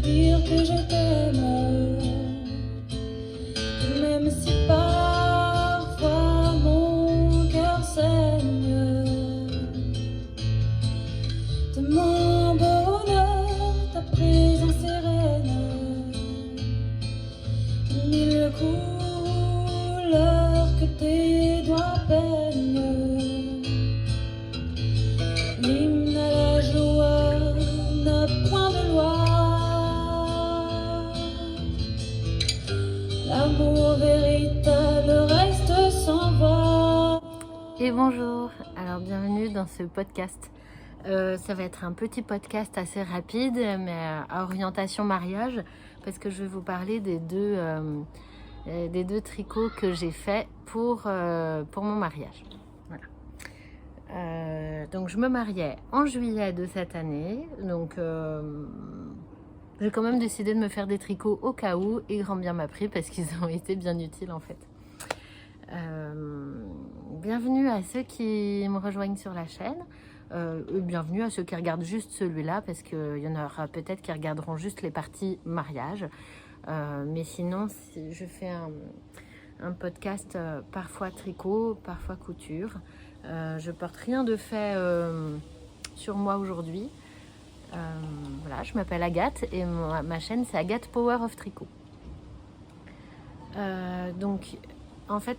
dire que je t'aime. Même si parfois mon cœur saigne de mon bonheur, ta présence sereine, mille couleurs que tes doigts peignent. L'hymne à la joie n'a point de loi. L'amour véritable reste sans voix. Et bonjour, alors bienvenue dans ce podcast. Ça va être un petit podcast assez rapide, mais à orientation mariage, parce que je vais vous parler des deux tricots que j'ai faits pour mon mariage. Voilà. Donc je me mariais en juillet de cette année, donc j'ai quand même décidé de me faire des tricots au cas où, et grand bien m'a pris parce qu'ils ont été bien utiles en fait. Bienvenue à ceux qui me rejoignent sur la chaîne, bienvenue à ceux qui regardent juste celui-là, parce qu'il y en aura peut-être qui regarderont juste les parties mariage, mais sinon je fais un podcast parfois tricot, parfois couture. Je porte rien de fait sur moi aujourd'hui. Voilà, je m'appelle Agathe et ma chaîne c'est Agathe Power of Tricot. Donc en fait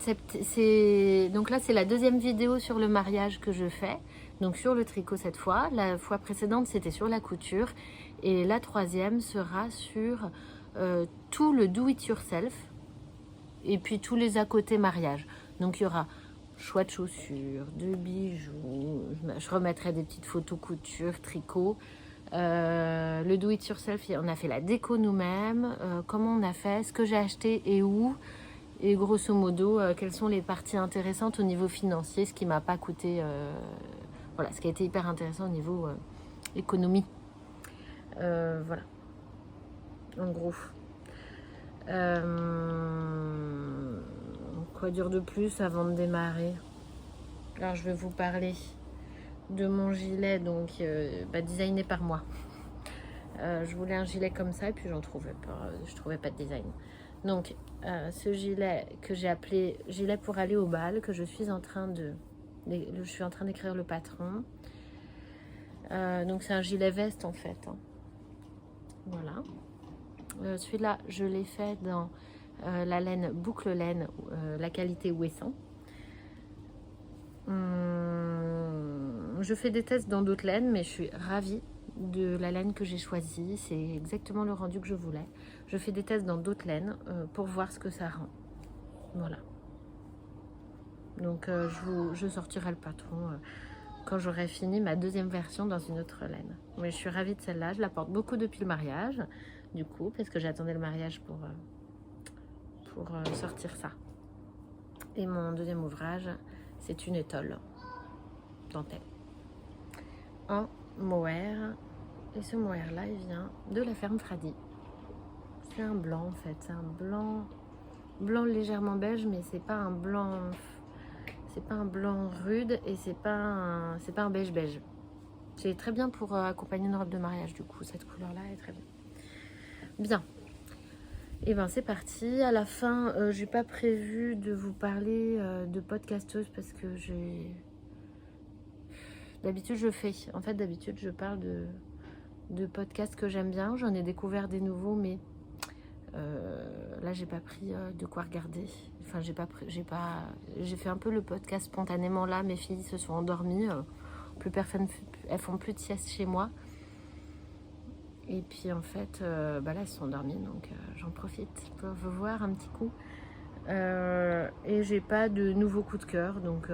donc là c'est la deuxième vidéo sur le mariage que je fais, donc sur le tricot cette fois. La fois précédente c'était sur la couture, et la troisième sera sur tout le do it yourself et puis tous les à côté mariage. Donc il y aura choix de chaussures, de bijoux, je remettrai des petites photos couture, tricot. Le do it yourself, on a fait la déco nous-mêmes, comment on a fait, ce que j'ai acheté et où, et grosso modo quelles sont les parties intéressantes au niveau financier, ce qui m'a pas coûté, voilà, ce qui a été hyper intéressant au niveau économie. Voilà, en gros. Quoi dire de plus avant de démarrer? Alors je vais vous parler de mon gilet, donc designé par moi. Je voulais un gilet comme ça et puis je trouvais pas de design. Donc ce gilet que j'ai appelé gilet pour aller au bal, que je suis en train d'écrire le patron. Donc c'est un gilet veste en fait, hein. Voilà. Celui-là je l'ai fait dans la laine boucle laine, la qualité Ouessant. Je fais des tests dans d'autres laines, mais je suis ravie de la laine que j'ai choisie. C'est exactement le rendu que je voulais. Je fais des tests dans d'autres laines pour voir ce que ça rend. Voilà. Donc je sortirai le patron quand j'aurai fini ma deuxième version dans une autre laine. Mais je suis ravie de celle-là. Je la porte beaucoup depuis le mariage, du coup, parce que j'attendais le mariage pour sortir ça. Et mon deuxième ouvrage, c'est une étole dentelle en mohair, et ce mohair là il vient de la ferme Fradi. C'est un blanc en fait, c'est un blanc légèrement beige, mais c'est pas un blanc rude, et c'est pas un beige. C'est très bien pour accompagner une robe de mariage, du coup cette couleur là est très bien. Et ben c'est parti. À la fin j'ai pas prévu de vous parler de podcasteuse, parce que d'habitude je parle de podcasts que j'aime bien. J'en ai découvert des nouveaux, mais là j'ai pas pris de quoi regarder. Enfin j'ai fait un peu le podcast spontanément. Là mes filles se sont endormies, plus personne, elles font plus de sieste chez moi. Et puis en fait là elles sont endormies, donc j'en profite pour vous voir un petit coup. Et j'ai pas de nouveaux coups de cœur, donc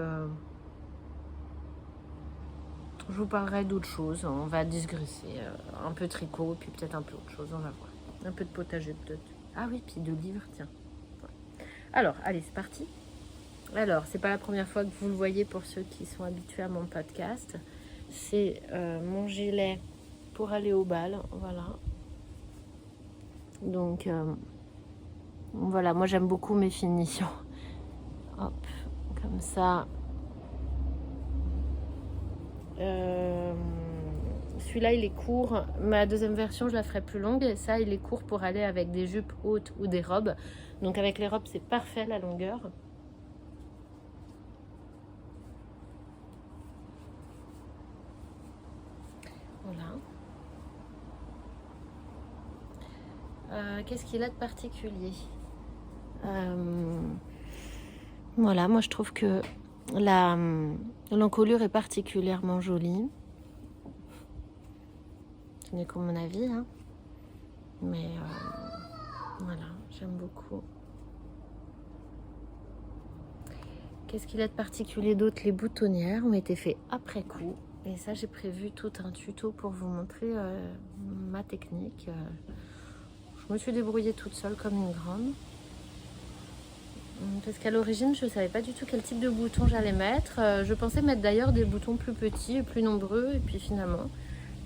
je vous parlerai d'autres choses. On va digresser, un peu tricot, puis peut-être un peu autre chose, on va voir. Un peu de potager peut-être. Ah oui, puis de livres, tiens. Ouais. Alors, allez, c'est parti. Alors, c'est pas la première fois que vous le voyez pour ceux qui sont habitués à mon podcast. C'est mon gilet pour aller au bal, voilà. Donc, voilà, moi j'aime beaucoup mes finitions. Hop, comme ça. celui-là il est court, ma deuxième version je la ferai plus longue, et ça il est court pour aller avec des jupes hautes ou des robes. Donc avec les robes c'est parfait la longueur. Voilà. Qu'est-ce qu'il a de particulier? Voilà, moi je trouve que l'encolure est particulièrement jolie. Ce n'est que mon avis, hein. Mais voilà, j'aime beaucoup. Qu'est-ce qu'il a de particulier d'autre? Les boutonnières ont été faites après coup. Et ça, j'ai prévu tout un tuto pour vous montrer ma technique. Je me suis débrouillée toute seule comme une grande. Parce qu'à l'origine, je ne savais pas du tout quel type de bouton j'allais mettre. Je pensais mettre d'ailleurs des boutons plus petits et plus nombreux. Et puis finalement,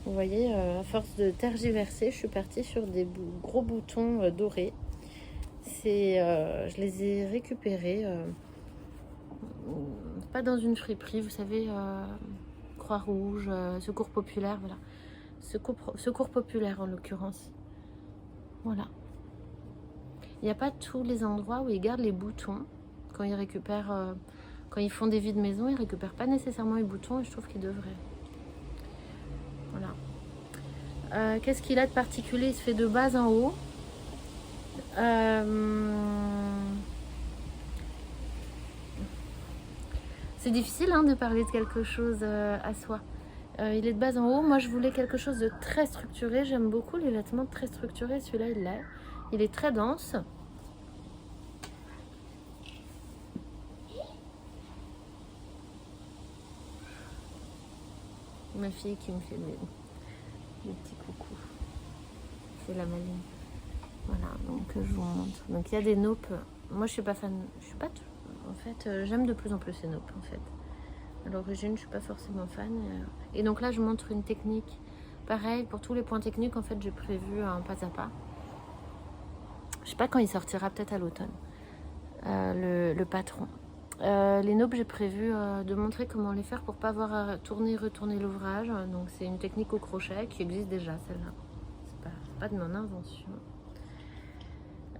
vous voyez, à force de tergiverser, je suis partie sur des gros boutons dorés. Je les ai récupérés, pas dans une friperie, vous savez, Croix-Rouge, Secours Populaire, voilà. Secours Populaire en l'occurrence. Voilà. Il n'y a pas tous les endroits où ils gardent les boutons. Quand ils récupèrent, quand ils font des vides maison, ils ne récupèrent pas nécessairement les boutons et je trouve qu'ils devraient. Voilà. Qu'est-ce qu'il a de particulier? Il se fait de bas en haut. C'est difficile hein, de parler de quelque chose à soi. Il est de bas en haut. Moi, je voulais quelque chose de très structuré. J'aime beaucoup les vêtements très structurés. Celui-là, il l'est. Il est très dense. Ma fille qui me fait des petits coucous. C'est la maline. Voilà, donc je vous montre. Donc il y a des naupes. Moi, je suis pas fan. Je suis pas. En fait, j'aime de plus en plus ces naupes. En fait, à l'origine, je suis pas forcément fan. Et donc là, je montre une technique. Pareil pour tous les points techniques. En fait, j'ai prévu un pas à pas. Je sais pas quand il sortira. Peut-être à l'automne. Le patron. Les naupes, j'ai prévu de montrer comment les faire pour pas avoir à tourner, retourner l'ouvrage. Donc c'est une technique au crochet qui existe déjà, celle-là. C'est pas de mon invention.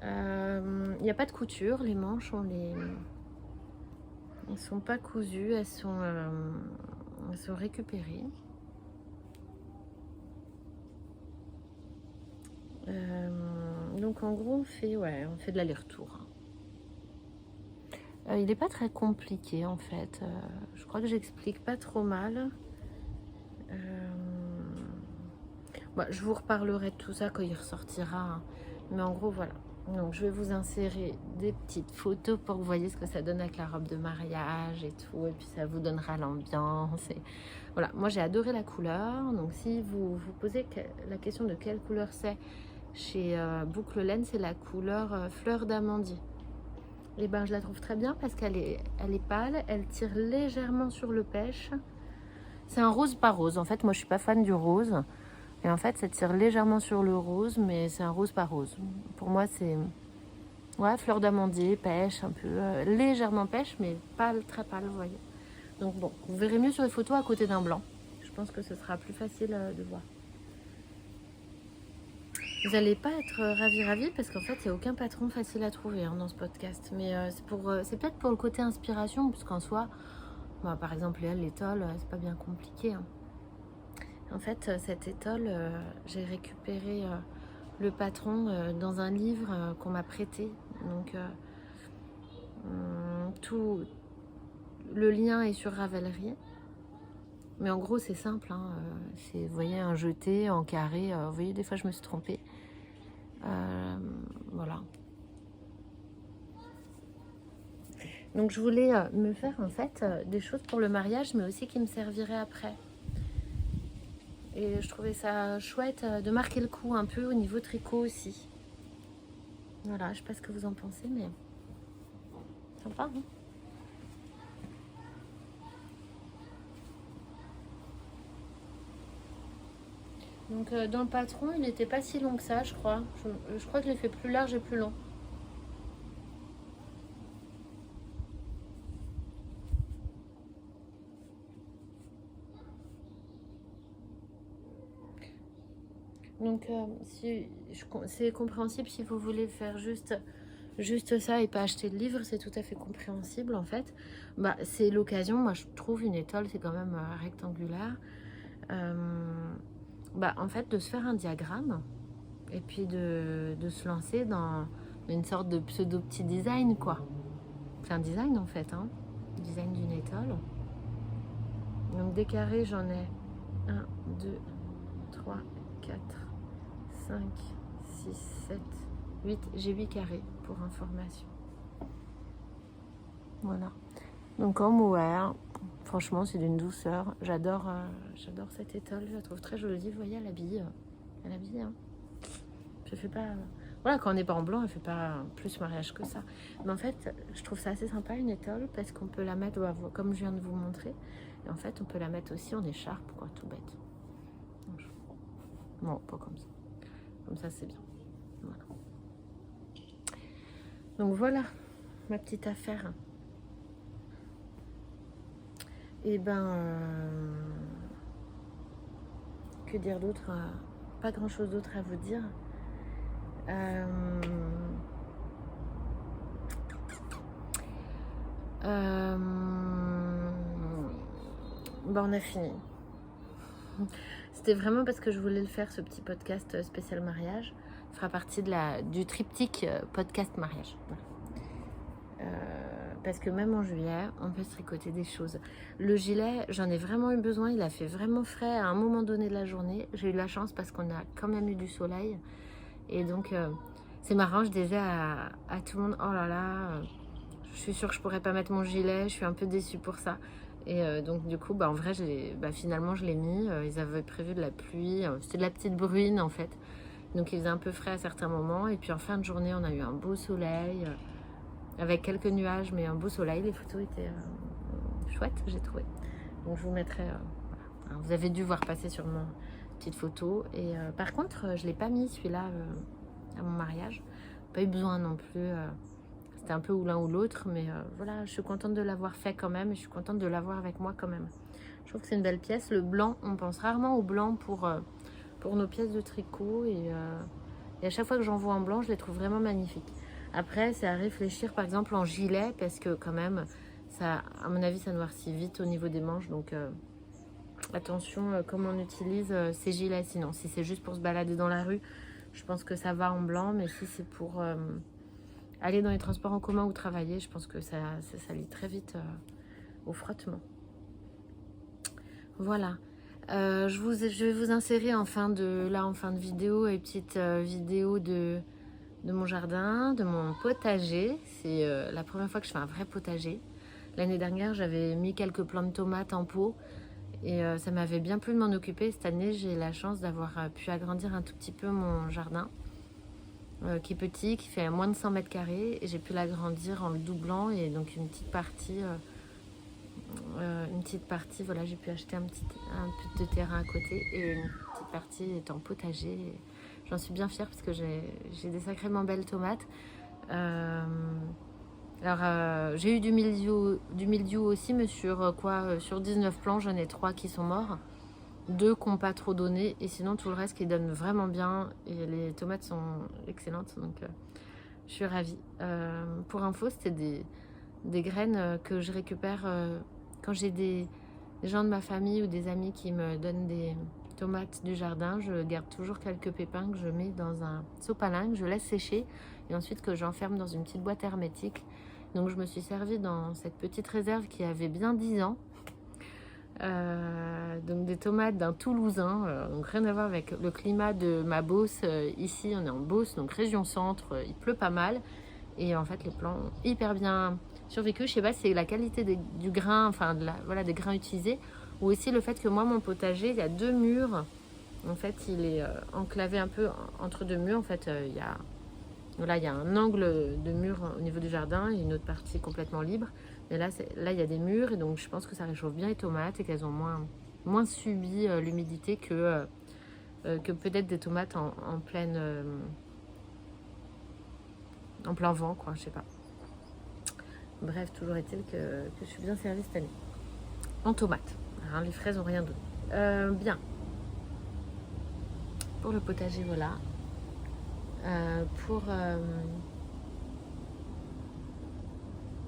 Il n'y a pas de couture, les manches, elles sont pas cousues, elles sont récupérées. Donc en gros, on fait de l'aller-retour. Il n'est pas très compliqué en fait. Je crois que j'explique pas trop mal. Je vous reparlerai de tout ça quand il ressortira. Hein. Mais en gros, voilà. Donc je vais vous insérer des petites photos pour que vous voyez ce que ça donne avec la robe de mariage et tout. Et puis ça vous donnera l'ambiance. Et... Voilà, moi j'ai adoré la couleur. Donc si vous vous posez la question de quelle couleur c'est, chez Boucle Laine, c'est la couleur fleur d'amandier. Et ben je la trouve très bien parce qu'elle est pâle, elle tire légèrement sur le pêche. C'est un rose pas rose. En fait, moi je suis pas fan du rose. Et en fait, ça tire légèrement sur le rose, mais c'est un rose pas rose. Pour moi, c'est fleur d'amandier, pêche, un peu légèrement pêche, mais pâle, très pâle, vous voyez. Donc bon, vous verrez mieux sur les photos à côté d'un blanc. Je pense que ce sera plus facile de voir. Vous n'allez pas être ravis parce qu'en fait, il n'y a aucun patron facile à trouver hein, dans ce podcast. Mais c'est peut-être pour le côté inspiration, puisqu'en soi, par exemple, l'étole, c'est pas bien compliqué. Hein. En fait, cette étole, j'ai récupéré le patron dans un livre qu'on m'a prêté. Donc, tout le lien est sur Ravelry. Mais en gros, c'est simple. Hein, c'est, vous voyez, un jeté en carré. Vous voyez, des fois, je me suis trompée. Voilà. Donc, je voulais me faire, en fait, des choses pour le mariage, mais aussi qui me serviraient après. Et je trouvais ça chouette de marquer le coup un peu au niveau tricot aussi. Voilà, je sais pas ce que vous en pensez, mais sympa, hein. Donc dans le patron, il n'était pas si long que ça, je crois. Je crois que je l'ai fait plus large et plus long. Donc c'est compréhensible si vous voulez faire juste ça et pas acheter de livre, c'est tout à fait compréhensible en fait. Bah, c'est l'occasion, moi je trouve une étole c'est quand même rectangulaire. Bah, en fait de se faire un diagramme et puis de se lancer dans une sorte de pseudo petit design quoi. C'est un design en fait, hein. Design d'une étole. Donc des carrés j'en ai 1, 2, 3, 4, 5, 6, 7, 8. J'ai 8 carrés pour information. Voilà. Donc en mohair, franchement c'est d'une douceur. J'adore cette étole, je la trouve très jolie. Vous voyez, elle habille. Hein. Je fais pas... Voilà, quand on n'est pas en blanc, elle fait pas plus mariage que ça. Mais en fait, je trouve ça assez sympa une étole parce qu'on peut la mettre, comme je viens de vous montrer. Et en fait, on peut la mettre aussi en écharpe, quoi, tout bête. Non, pas comme ça. Comme ça, c'est bien. Voilà. Donc voilà, ma petite affaire. Et ben, que dire d'autre? Pas grand chose d'autre à vous dire. Bah, on a fini. C'était vraiment parce que je voulais le faire, ce petit podcast spécial mariage. Il fera partie du triptyque podcast mariage. Voilà. Parce que même en juillet, on peut se tricoter des choses. Le gilet, j'en ai vraiment eu besoin. Il a fait vraiment frais à un moment donné de la journée. J'ai eu la chance parce qu'on a quand même eu du soleil. Et donc, c'est marrant, je disais à tout le monde, oh là là, je suis sûre que je pourrais pas mettre mon gilet. Je suis un peu déçue pour ça. Et donc du coup, en vrai, finalement, je l'ai mis. Ils avaient prévu de la pluie. C'était de la petite bruine, en fait. Donc, il faisait un peu frais à certains moments. Et puis, en fin de journée, on a eu un beau soleil, avec quelques nuages, mais un beau soleil. Les photos étaient chouettes, j'ai trouvé. Donc, je vous mettrai... voilà. Vous avez dû voir passer sur mon petite photo. Et par contre, je ne l'ai pas mis, celui-là, à mon mariage. Pas eu besoin non plus... C'était un peu ou l'un ou l'autre, mais voilà, je suis contente de l'avoir fait quand même et je suis contente de l'avoir avec moi quand même. Je trouve que c'est une belle pièce. Le blanc, on pense rarement au blanc pour nos pièces de tricot et à chaque fois que j'en vois en blanc, je les trouve vraiment magnifiques. Après, c'est à réfléchir par exemple en gilet parce que quand même, ça, à mon avis, ça noircit vite au niveau des manches. Donc attention comment on utilise ces gilets. Sinon, si c'est juste pour se balader dans la rue, je pense que ça va en blanc, mais si c'est pour... aller dans les transports en commun ou travailler, je pense que ça lie très vite au frottement. Voilà. Je vais vous insérer en fin de vidéo une petite vidéo de mon jardin, de mon potager. C'est la première fois que je fais un vrai potager. L'année dernière, j'avais mis quelques plants de tomates en pot et ça m'avait bien plu de m'en occuper. Cette année, j'ai la chance d'avoir pu agrandir un tout petit peu mon jardin. Qui est petit, qui fait moins de 100 mètres carrés et j'ai pu l'agrandir en le doublant et donc une petite partie voilà, j'ai pu acheter un peu de terrain à côté et une petite partie est en potager. J'en suis bien fière parce que j'ai des sacrément belles tomates. J'ai eu du mildiou aussi, mais sur 19 plants, j'en ai 3 qui sont morts. 2 qui n'ont pas trop donné et sinon tout le reste qui donne vraiment bien et les tomates sont excellentes donc je suis ravie. Pour info, c'était des graines que je récupère quand j'ai des gens de ma famille ou des amis qui me donnent des tomates du jardin. Je garde toujours quelques pépins que je mets dans un sopalin que je laisse sécher et ensuite que j'enferme dans une petite boîte hermétique. Donc je me suis servie dans cette petite réserve qui avait bien 10 ans. Donc des tomates d'un Toulousain, donc rien à voir avec le climat de ma Beauce. Ici on est en Beauce, donc région centre, il pleut pas mal et en fait les plants ont hyper bien survécu. Je sais pas si c'est la qualité du grain, enfin des grains utilisés ou aussi le fait que moi mon potager il y a 2 murs, en fait il est enclavé un peu entre 2 murs. En fait il y a un angle de mur au niveau du jardin et une autre partie complètement libre. Mais là, il y a des murs et donc je pense que ça réchauffe bien les tomates et qu'elles ont moins subi l'humidité que peut-être des tomates en plein vent, quoi, je sais pas. Bref, toujours est-il que je suis bien servie cette année. En tomates. Hein, les fraises n'ont rien donné. Bien. Pour le potager, voilà.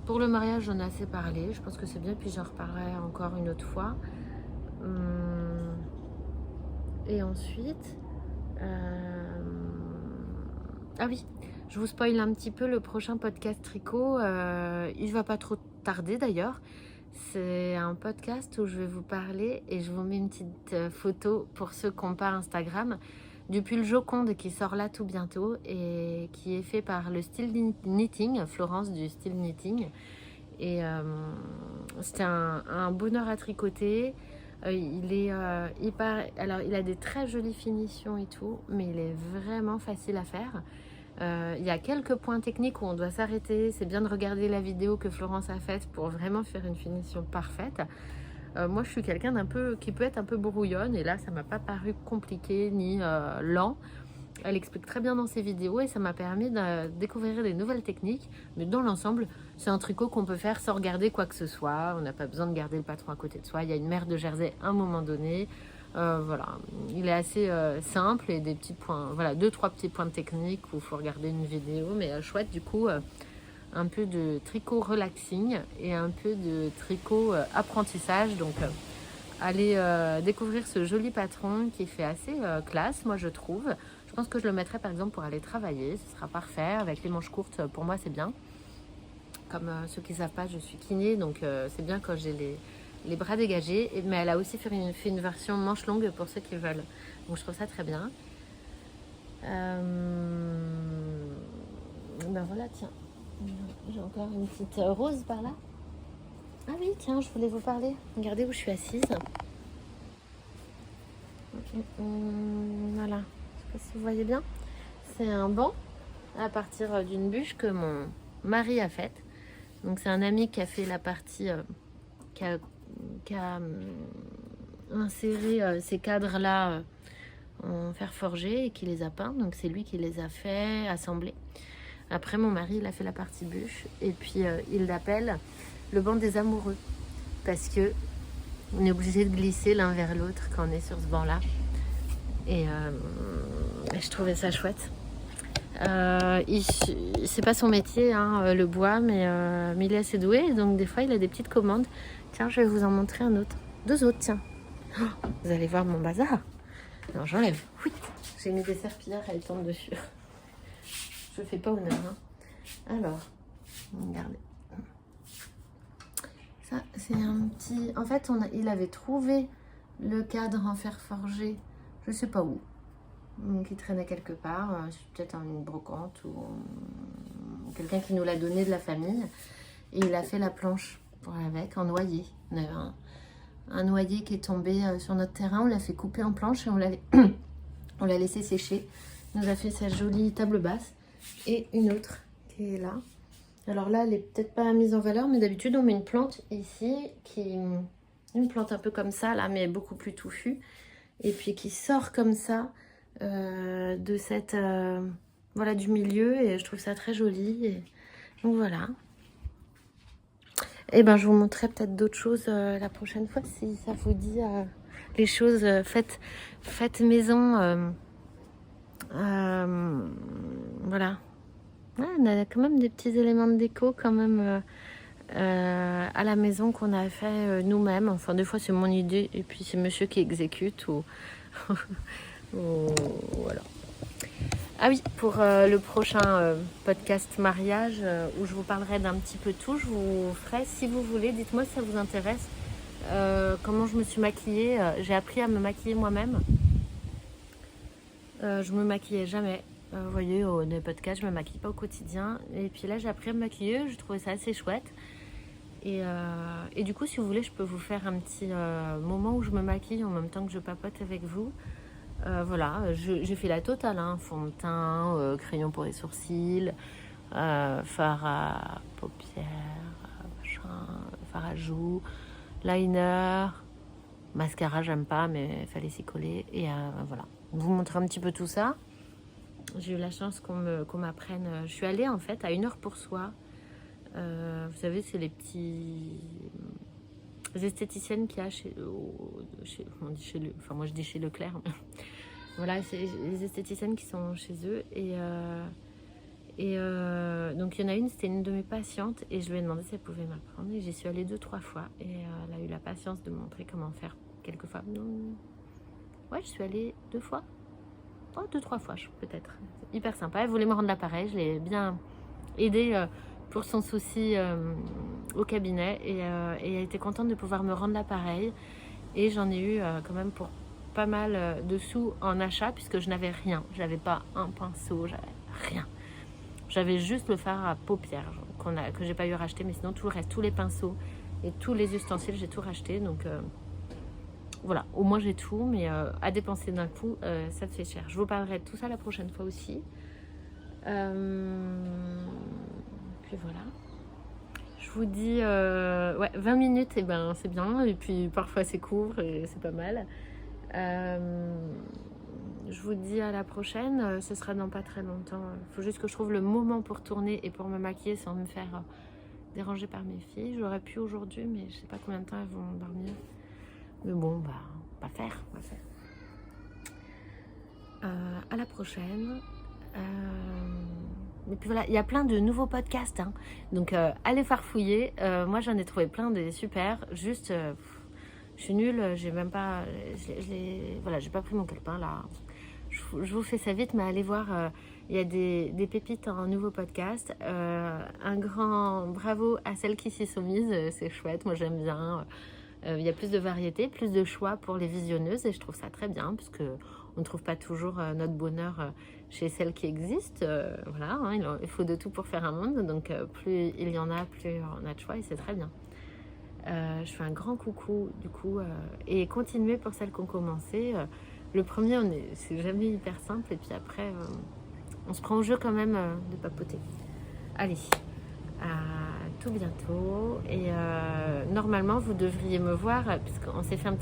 Pour le mariage, j'en ai assez parlé. Je pense que c'est bien, puis j'en reparlerai encore une autre fois. Et ensuite... Ah oui, je vous spoil un petit peu le prochain podcast tricot. Il ne va pas trop tarder d'ailleurs. C'est un podcast où je vais vous parler, et je vous mets une petite photo pour ceux qui n'ont pas Instagram, du pull Joconde qui sort là tout bientôt et qui est fait par le Style Knitting, Florence du Style Knitting. Et c'était un bonheur à tricoter. Il a des très jolies finitions et tout, mais il est vraiment facile à faire. Il y a quelques points techniques où on doit s'arrêter. C'est bien de regarder la vidéo que Florence a faite pour vraiment faire une finition parfaite. Moi, je suis quelqu'un qui peut être un peu brouillonne, et là, ça m'a pas paru compliqué ni lent. Elle explique très bien dans ses vidéos et ça m'a permis de découvrir des nouvelles techniques. Mais dans l'ensemble, c'est un tricot qu'on peut faire sans regarder quoi que ce soit. On n'a pas besoin de garder le patron à côté de soi. Il y a une mère de jersey à un moment donné. Voilà, il est assez simple, et des petits points, voilà, 2-3 petits points techniques où il faut regarder une vidéo, mais chouette du coup. Un peu de tricot relaxing et un peu de tricot apprentissage. Donc allez découvrir ce joli patron qui fait assez classe, moi je trouve. Je pense que je le mettrai par exemple pour aller travailler, ce sera parfait. Avec les manches courtes, pour moi c'est bien. Comme ceux qui ne savent pas, je suis kiné, donc c'est bien quand j'ai les bras dégagés. Mais elle a aussi fait une version manche longue pour ceux qui veulent. Donc je trouve ça très bien. Ben voilà, tiens. J'ai encore une petite rose par là. Ah oui, tiens, je voulais vous parler. Regardez où je suis assise. Voilà, je sais pas si vous voyez bien. C'est un banc à partir d'une bûche que mon mari a faite. Donc c'est un ami qui a fait la partie, qui a inséré ces cadres-là en fer forgé et qui les a peints. Donc c'est lui qui les a fait assembler. Après, mon mari, il a fait la partie bûche. Et puis, il l'appelle le banc des amoureux. Parce que on est obligé de glisser l'un vers l'autre quand on est sur ce banc-là. Et je trouvais ça chouette. C'est pas son métier, hein, le bois, mais il est assez doué. Donc, des fois, il a des petites commandes. Tiens, je vais vous en montrer un autre. 2 autres, tiens. Oh, vous allez voir mon bazar. Alors, j'enlève. Oui, j'ai mis des serpillères, elles tombent dessus. Je fais pas honneur. Hein. Alors, regardez. Ça, c'est un petit... En fait, il avait trouvé le cadre en fer forgé, je sais pas où. Donc, il traînait quelque part. C'est peut-être une brocante ou quelqu'un qui nous l'a donné de la famille. Et il a fait la planche avec, en noyer. On avait un noyer qui est tombé sur notre terrain. On l'a fait couper en planche et on l'a laissé sécher. Il nous a fait cette jolie table basse. Et une autre qui est là. Alors là, elle est peut-être pas mise en valeur, mais d'habitude, on met une plante ici, une plante un peu comme ça, là, mais beaucoup plus touffue. Et puis qui sort comme ça de cette... voilà, du milieu. Et je trouve ça très joli. Et donc voilà. Et ben, je vous montrerai peut-être d'autres choses la prochaine fois, si ça vous dit. Les choses faites maison... voilà. Ouais, on a quand même des petits éléments de déco quand même à la maison qu'on a fait nous-mêmes. Enfin, des fois c'est mon idée et puis c'est monsieur qui exécute ou voilà. Ah oui, pour le prochain podcast mariage où je vous parlerai d'un petit peu tout, je vous ferai, si vous voulez, dites-moi si ça vous intéresse, comment je me suis maquillée. J'ai appris à me maquiller moi-même. Je me maquillais jamais. Vous voyez, dans les podcasts, je me maquille pas au quotidien. Et puis là, j'ai appris à me maquiller. Je trouvais ça assez chouette. Et du coup, si vous voulez, je peux vous faire un petit moment où je me maquille en même temps que je papote avec vous. Voilà, j'ai fait la totale. Hein, fond de teint, crayon pour les sourcils, fard à paupières, fard à joues, liner, mascara, j'aime pas, mais il fallait s'y coller. Et voilà, vous montrer un petit peu tout ça. J'ai eu la chance qu'on m'apprenne. Je suis allée en fait à 1 heure pour soi. Vous savez, c'est les petits esthéticiennes qu'il y a chez on dit chez enfin moi je dis chez Leclerc. Voilà, c'est les esthéticiennes qui sont chez eux. Donc il y en a une, c'était une de mes patientes et je lui ai demandé si elle pouvait m'apprendre. Et j'y suis allée 2-3 fois et elle a eu la patience de me montrer comment faire quelques fois. Non. Ouais, je suis allée 2 fois. Oh, 2-3 fois peut-être. C'est hyper sympa. Elle voulait me rendre l'appareil, je l'ai bien aidée pour son souci au cabinet et elle était contente de pouvoir me rendre l'appareil. Et j'en ai eu quand même pour pas mal de sous en achat puisque je n'avais rien. J'avais pas un pinceau, j'avais rien. J'avais juste le fard à paupières que j'ai pas eu racheter, mais sinon tout le reste, tous les pinceaux et tous les ustensiles, j'ai tout racheté. Donc voilà, au moins j'ai tout, mais à dépenser d'un coup, ça te fait cher. Je vous parlerai de tout ça la prochaine fois aussi. Puis voilà. Je vous dis, ouais, 20 minutes, et ben, c'est bien. Et puis parfois c'est court et c'est pas mal. Je vous dis à la prochaine. Ce sera dans pas très longtemps. Il faut juste que je trouve le moment pour tourner et pour me maquiller sans me faire déranger par mes filles. J'aurais pu aujourd'hui, mais je sais pas combien de temps elles vont dormir. Mais bon, bah, on va faire. À la prochaine. Et puis voilà, il y a plein de nouveaux podcasts, hein. Donc allez farfouiller. Moi j'en ai trouvé plein des super. Juste, je suis nulle, j'ai même pas, voilà, j'ai pas pris mon calepin là. Je vous fais ça vite, mais allez voir. Il y a des pépites en nouveaux podcasts. Un grand bravo à celles qui s'y sont mises. C'est chouette, moi j'aime bien. Il y a plus de variété, plus de choix pour les visionneuses et je trouve ça très bien parce que on ne trouve pas toujours notre bonheur chez celles qui existent. Voilà, hein, il faut de tout pour faire un monde, donc plus il y en a, plus on a de choix et c'est très bien. Je fais un grand coucou du coup et continuez pour celles qui ont commencé. Le premier, c'est jamais hyper simple et puis après, on se prend au jeu quand même de papoter. Allez. À tout bientôt et normalement vous devriez me voir puisqu'on s'est fait un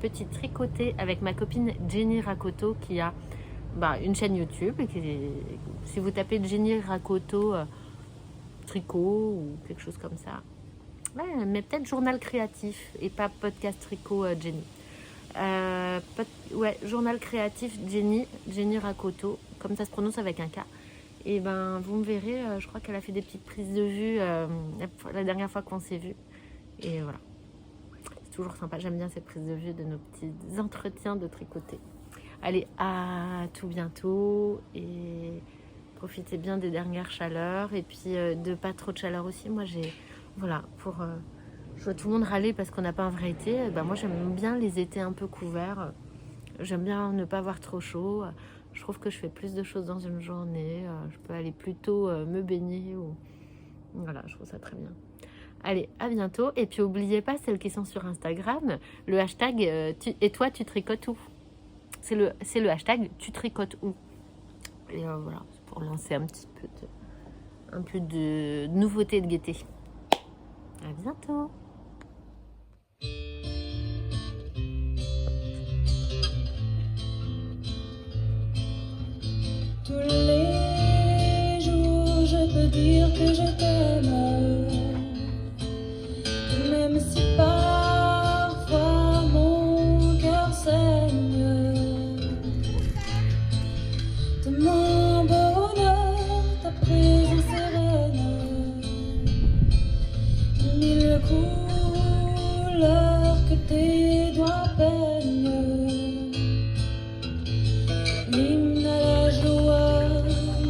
petit tricoté avec ma copine Jenny Rakoto qui a une chaîne YouTube et si vous tapez Jenny Rakoto tricot ou quelque chose comme ça, ouais, mais peut-être journal créatif et pas podcast tricot Jenny, ouais, journal créatif Jenny Rakoto comme ça se prononce avec un K. Et ben, vous me verrez, je crois qu'elle a fait des petites prises de vue la dernière fois qu'on s'est vu. Et voilà. C'est toujours sympa. J'aime bien cette prise de vue de nos petits entretiens de tricoter. Allez, à tout bientôt. Et profitez bien des dernières chaleurs. Et puis, de pas trop de chaleur aussi. Moi, voilà, je vois tout le monde râler parce qu'on n'a pas un vrai été. Ben, moi, j'aime bien les étés un peu couverts. J'aime bien ne pas avoir trop chaud. Je trouve que je fais plus de choses dans une journée. Je peux aller plus tôt me baigner. Voilà, je trouve ça très bien. Allez, à bientôt. Et puis, n'oubliez pas, celles qui sont sur Instagram, le hashtag et toi, tu tricotes où? C'est le hashtag tu tricotes où? Et voilà, c'est pour lancer un peu de nouveauté et de gaieté. À bientôt. Tous les jours, je peux dire que je t'aime, même si parfois mon cœur saigne. De mon bonheur, ta présence sereine, mille couleurs que tes doigts peignent. L'hymne à la joie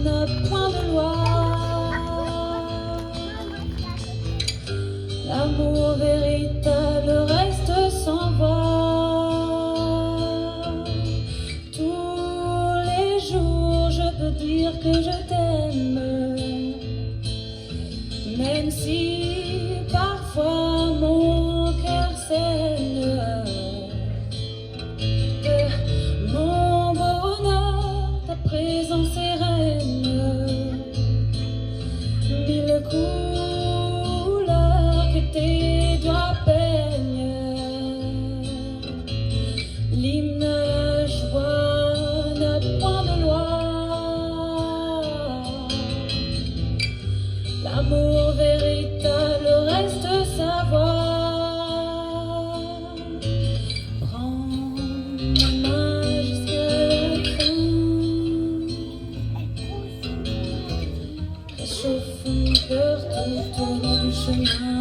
n'a point de loi. L'amour véritable reste sans voix. Tous les jours, je peux dire que je t'aime, même si parfois mon cœur saigne. Mon bonheur, ta présence sereine, mille couleurs que tes doigts peignent. L'hymne à la joie n'a point de loi. rien.